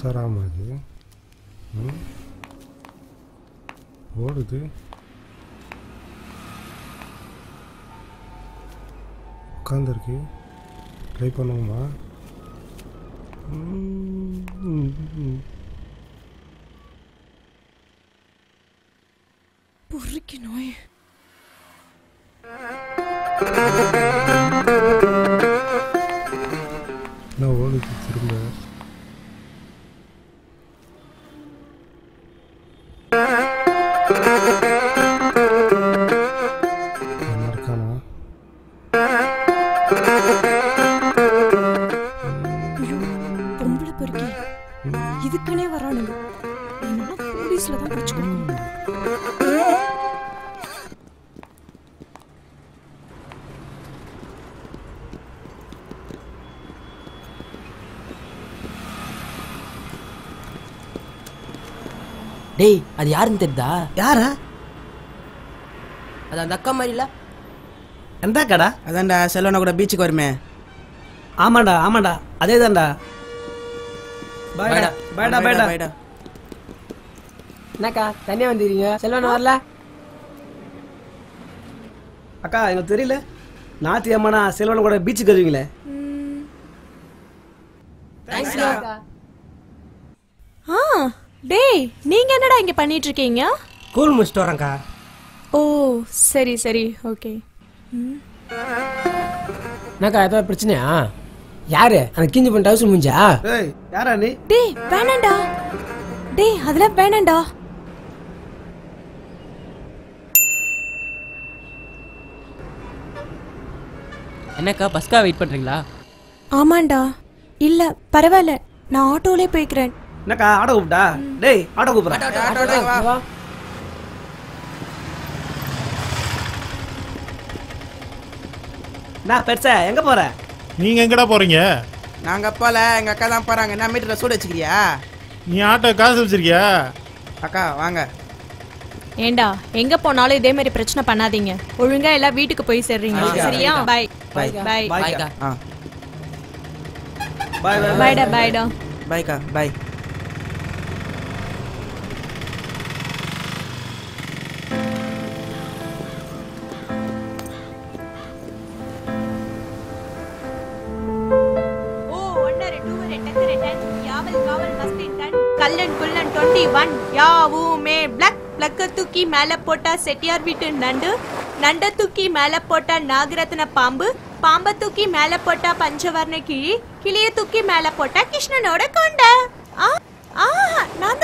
சராமது ஓடுது. உட்காந்துருக்கு. ட்ரை பண்ணுவோமா? பொறுக்கி நோய். நான் ஓடுது திரும்ப. பொம்பளை பொறுக்கி இதுக்குனே வரானுங்க. போலீஸ்ல தான் பிடிச்சு கொடுக்கணும். டேய், அது யாருன்னு தெரியுதா? யாரா? அது அந்த அக்கா மாதிரி இல்ல? எந்த கடா? அதான்டா செல்வனா கூட பீச்சுக்கு வருமே. ஆமாண்டா ஆமாண்டா, அதே தான்டா. பாய்டா பாய்டா பாய்டா பாய்டா. என்னக்கா தனியா வந்துடுறீங்க? செல்வனா வரல? அக்கா எனக்கு தெரியல. ஞாயிற்றுக்கிழமைனா செல்வனா கூட பீச்சுக்கு வருவீங்களே. டேய், நீங்க என்னடா இங்க பண்ணிட்டு இருக்கீங்க? கூல் முடிச்சிட்டு வரேன்க்கா. ஓ சரி சரி, ஓகே. என்னக்கா ஏதாவது பிரச்சனையா? யாரு அந்த கிஞ்சி பண்ண ஹவுஸ் முடிஞ்சா? ஏய் யாரா நீ? டேய் வேணாண்டா. டேய் அதெல்லாம் வேணாண்டா. என்னக்கா பஸ்கா வெயிட் பண்றீங்களா? ஆமாண்டா. இல்ல பரவாயில்ல, நான் ஆட்டோலே போய்க்கிறேன். என்னக்கா ஆட்டோ கூப்பிட்டா? டேய் ஆட்டோ கூப்பிடுறேன். நான் பெருசா எங்க போற? நீங்க எங்கடா போறீங்க? நாங்க போல, எங்க அக்கா தான் போறாங்க. என்ன மீட்டர்ல சூடு வச்சுக்கிறியா? நீ ஆட்டோ காசு வச்சிருக்கியா? அக்கா வாங்க. ஏண்டா எங்க போனாலும் இதே மாதிரி பிரச்சனை பண்ணாதீங்க. ஒழுங்கா எல்லாம் வீட்டுக்கு போய் சேர்றீங்க. சரியா? Bye bye bye. பாய்க்கா. Bye bye. பைடா பைடா. பாய்க்கா பாய். கல்லன் குல்லன் 21 யாவுமே பிளாக் பிளக்க தூக்கி மேல போட்டா செட்டியார் வீட்டு நண்டு, நண்ட தூக்கி மேல போட்டா நாகரத்ன பாம்பு, பாம்ப தூக்கி மேல போட்டா பஞ்சவர்ண கிளி, கிளிய தூக்கி மேல போட்டா கிருஷ்ணனோட கொண்ட. நான்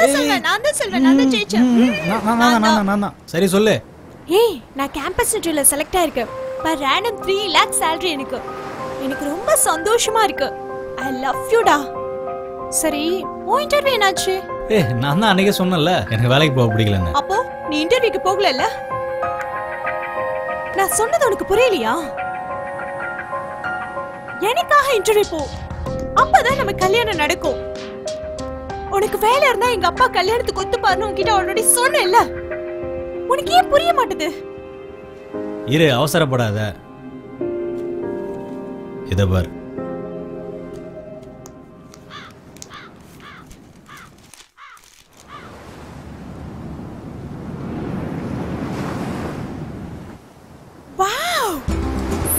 தான் சொல்வேன். சரி சொல்லு. ஏய், நான் கேம்பஸ் இன்டர்வியூல select ஆயிருக்கேன். per annum 3 lakh salary எனக்கு ரொம்ப சந்தோஷமா இருக்கு. I love you டா. சரி, உன் இன்டர்வியூ என்னாச்சு? நான் தான் அன்னைக்கே சொன்னேன்ல எனக்கு வேலைக்கு போக பிடிக்கலன்னு. அப்போ நீ இன்டர்வியூக்கு போகலல்ல? நான் சொன்னது உனக்கு புரியலையா? எனக்காக இன்டர்வியூ போ, அப்பதான் நம்ம கல்யாணம் நடக்கும். உனக்கு வேலை இருந்தா எங்க அப்பா கல்யாணத்துக்கு ஒத்துப்பாருன்னு உன்கிட்ட ஆல்ரெடி சொன்னேன்ல. உனக்கு ஏன் புரிய மாட்டேது? இரு, அவசரப்படாத. இத பார். வாவ்!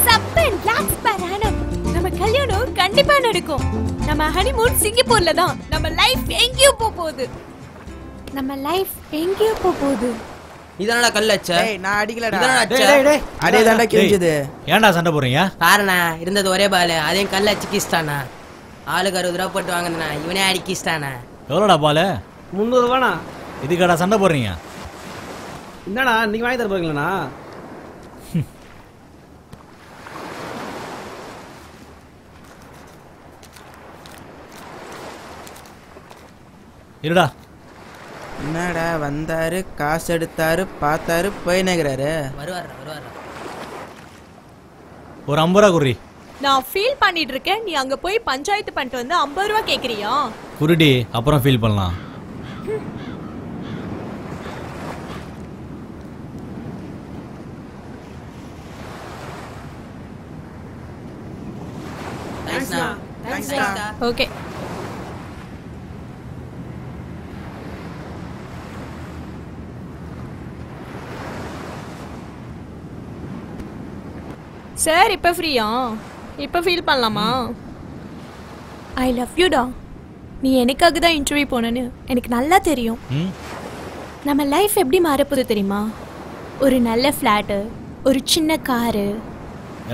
7 lakhs per annum. நம்ம கல்யாணம் கண்டிப்பா நடக்கும். நம்ம ஹனிமூன் சிங்கப்பூர்ல தான். நம்ம லைஃப் எங்கேயோ போகுது. இதனால கல்லச்ச. டேய் நான் அடிக்கலடா. டேய் அடே தான்டா கிழிஞ்சது. ஏன்டா சண்டை போறீங்க? பாருண்ணா, இருந்தது ஒரே பால், அதையும் கல்லச்சு கீஸ்டானா. ஆளுக்கு 60 ரூபா போட்டு வாங்கினா, இவனே அடி கீஸ்டானா. எவ்வளோடா பாலு? 300 ரூபாண்ணா. இதுக்கடா சண்டை போடுறீங்க? என்னடா நீங்க வாங்கி தர போறீங்களா? இருடா. என்னடா வந்தாரு, காசு எடுத்தாரு, பார்த்தாரு, போய் நிற்கிறாரு. வருவாரா. ஒரு 50 ரூபா குறி. நான் ஃபீல் பண்ணிட்டு இருக்கேன், நீ அங்க போய் பஞ்சாயத்து பண்ணிட்டு வந்து 50 ரூபா கேக்குறியா? குருடி, அப்புறம் ஃபீல் பண்ணலாம். ஓகே. சார் இப்ப ஃப்ரீயா? இப்ப ஃபீல் பண்ணலாமா? ஐ லவ் யூ டா. நீ எனக்காக தான் இன்டர்வியூ போனேன்னு எனக்கு நல்லா தெரியும். நம்ம லைஃப் எப்படி மாறப்போகுது தெரியுமா? ஒரு நல்ல ஃப்ளாட்டு, ஒரு சின்ன காரு,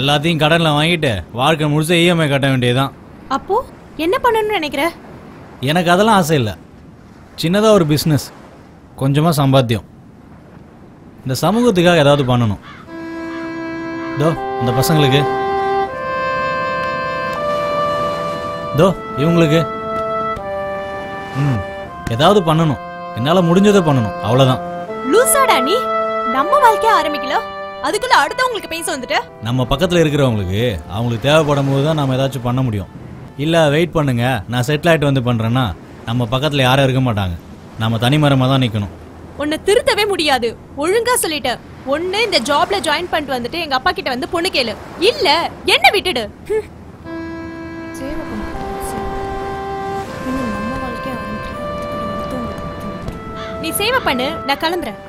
எல்லாத்தையும் கடனில் வாங்கிட்டு வாழ்க்கை முழுச இஎம்ஐ கட்ட வேண்டியதுதான். அப்போ என்ன பண்ணணும்னு நினைக்கிற? எனக்கு அதெல்லாம் ஆசை இல்லை. சின்னதாக ஒரு பிஸ்னஸ், கொஞ்சமாக சம்பாத்தியம், இந்த சமூகத்துக்காக ஏதாவது பண்ணணும். தோ இந்த பசங்களுக்கு, தோ இவங்களுக்கு, ஏதாவது பண்ணணும். என்னால் முடிஞ்சதை பண்ணணும், அவ்வளோதான். லூசாடா நீ? நம்ம வாழ்க்கைய ஆரம்பிக்கல, அதுக்குள்ள அடுத்தவங்களுக்கு பேச வந்துட்ட. நம்ம பக்கத்தில் இருக்கிறவங்களுக்கு அவங்களுக்கு தேவைப்படும் போது தான் நம்ம ஏதாச்சும் பண்ண முடியும். இல்லை வெயிட் பண்ணுங்க, நான் செட்டில் ஆகிட்டு வந்து பண்ணுறேன்னா நம்ம பக்கத்தில் யாரும் இருக்க மாட்டாங்க. நம்ம தனிமரமாக தான் நிற்கணும். உன்னை திருத்தவே முடியாது. ஒழுங்கா சொல்லிட்ட. ஒண்ணு இந்த ஜாப்ல ஜாயின் பண்ணிட்டு வந்துட்டு எங்க அப்பா கிட்ட வந்து பொண்ணு கேளு, இல்ல என்ன விட்டுடு. நீ சேவை பண்ணு, நான் கிளம்புறேன்.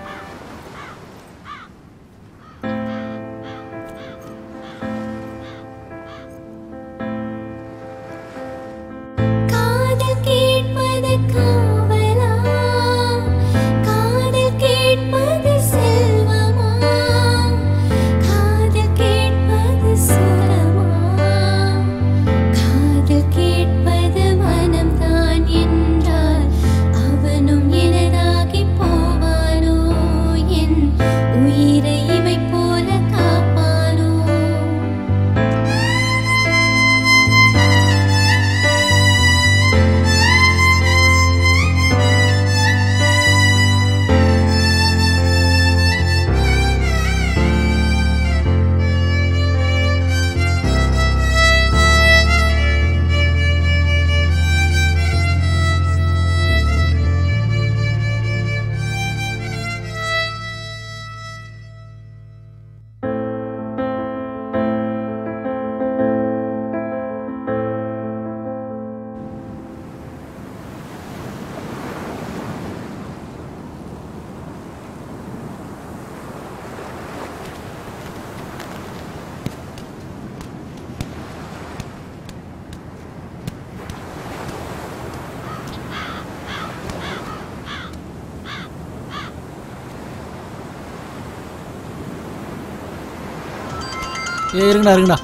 இருங்கடா.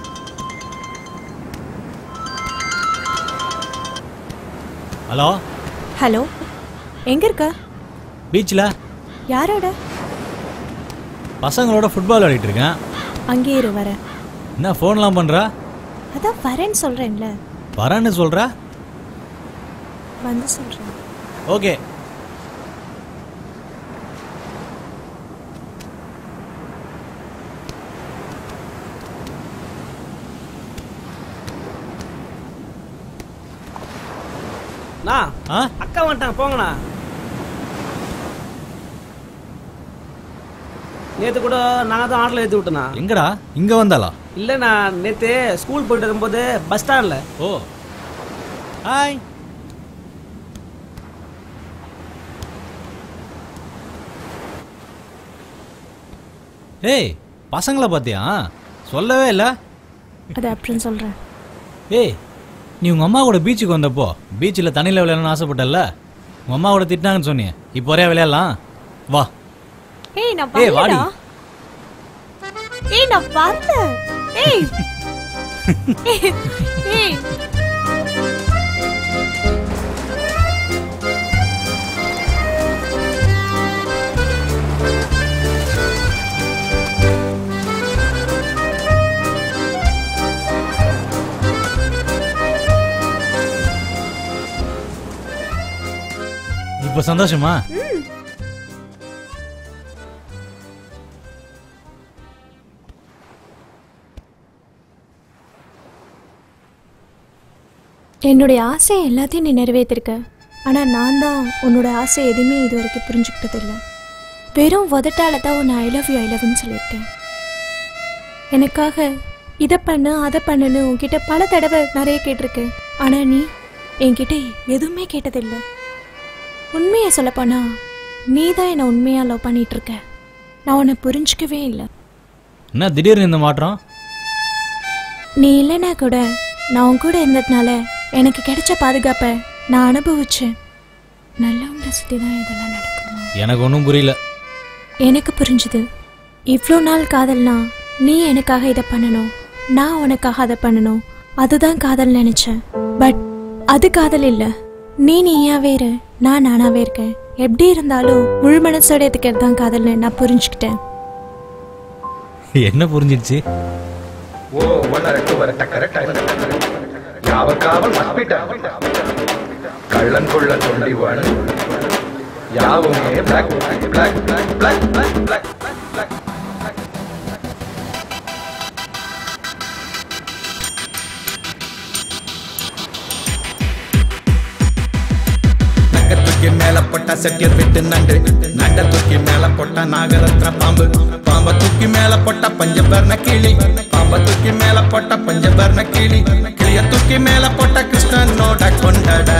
ஹலோ ஹலோ, எங்க இருக்க? பீச்சில். யாரோட? பசங்களோட ஃபுட்பால் விளையாடிட்டு இருக்கேன். அங்கே இரு, வரேன். என்ன ஃபோன்லாம் பண்ணுறா? அதான் வரேன்னு சொல்றேன்ல. வரேன்னு சொல்கிறா? வந்து சொல்றேன். ஓகே. அக்கா வந்துட்டாங்க, போங்கண்ணா. நேற்று கூட நாங்கள் தான் ஆட்டில் ஏற்றி விட்டோண்ணா. எங்கடா? இங்கே வந்தாளா? இல்லைண்ணா, நேற்று ஸ்கூல் போயிட்டு இருக்கும்போது பஸ் ஸ்டாண்டில். ஓ ஹாய். ஏய், பசங்களை பார்த்தியா? சொல்லவே இல்லை. அது அப்படின்னு சொல்கிறேன். ஏய், நீ உங்கள் அம்மா கூட பீச்சுக்கு வந்தப்போ பீச்சில் தண்ணியில் விளையாடணும்னு ஆசைப்பட்டல? உங்கள் அம்மா கூட திட்டினாங்கன்னு சொன்னியே, இப்போ ஒரே விளையாடலாம் வா. ஏய் நான் வரலடா. ஏய் நான் வரல. ஏய் ஏய் இப்ப சந்தோஷமா? என்னுடைய ஆசை எல்லாத்தையும் நீ நிறைவேற்றிருக்க. ஆனால் நான் தான் உன்னோட ஆசை எதுவுமே இது வரைக்கும் புரிஞ்சுக்கிட்டதில்லை. வெறும் உதட்டால தான் உன்னை ஐ லவ் யூன்னு சொல்லியிருக்கேன். எனக்காக இதை பண்ணு அதை பண்ணுன்னு உன்கிட்ட பல தடவை நிறைய கேட்டிருக்கேன். ஆனால் நீ என்கிட்ட எதுவுமே கேட்டதில்லை. உண்மையை சொல்லப்போனா நீ தான் என்னை உண்மையாக லவ் பண்ணிட்டு இருக்க. நான் உன்னை புரிஞ்சிக்கவே இல்லை. என்ன திடீர்னு இந்த மாற்றம்? நீ இல்லைன்னா கூட நான் உன் கூட இருந்ததுனால எனக்கு கிடைச்ச பாதுகாப்பை நான் அனுபவிச்சேன். நல்லவங்களை சுற்றி தான் இதெல்லாம் நடக்குமா? எனக்கு ஒன்றும் புரியல. எனக்கு புரிஞ்சுது. இவ்வளோ நாள் காதல்னா நீ எனக்காக இதை பண்ணணும், நான் உனக்காக அதை பண்ணணும், அதுதான் காதல் நினைச்சேன். பட் அது காதல் இல்லை. நீயாவே இரு, நான் நானாவே இருக்கேன். எப்படி இருந்தாலும் முழு மனசோட எடுத்துக்கிறது தான் காதல்னு நான் புரிஞ்சுக்கிட்டேன். என்ன புரிஞ்சிடுச்சு? கள்ளன் கொள்ள தொண்டிவான் யாவுமே black black black black black black black black. நகத்துக்கு மேல போட்டா செட்டியர் விட்டு நண்டு, நண்ட தூக்கி மேல போட்டா நாகரத்ன பாம்பு, பாம்ப தூக்கி மேல போட்டா பஞ்சபர்ண கிளி, பாம்ப தூக்கி மேல போட்டா பஞ்சபர்ண கிளி, கிளிய தூக்கி மேல போட்டா கிருஷ்ணனோட கொண்டாட.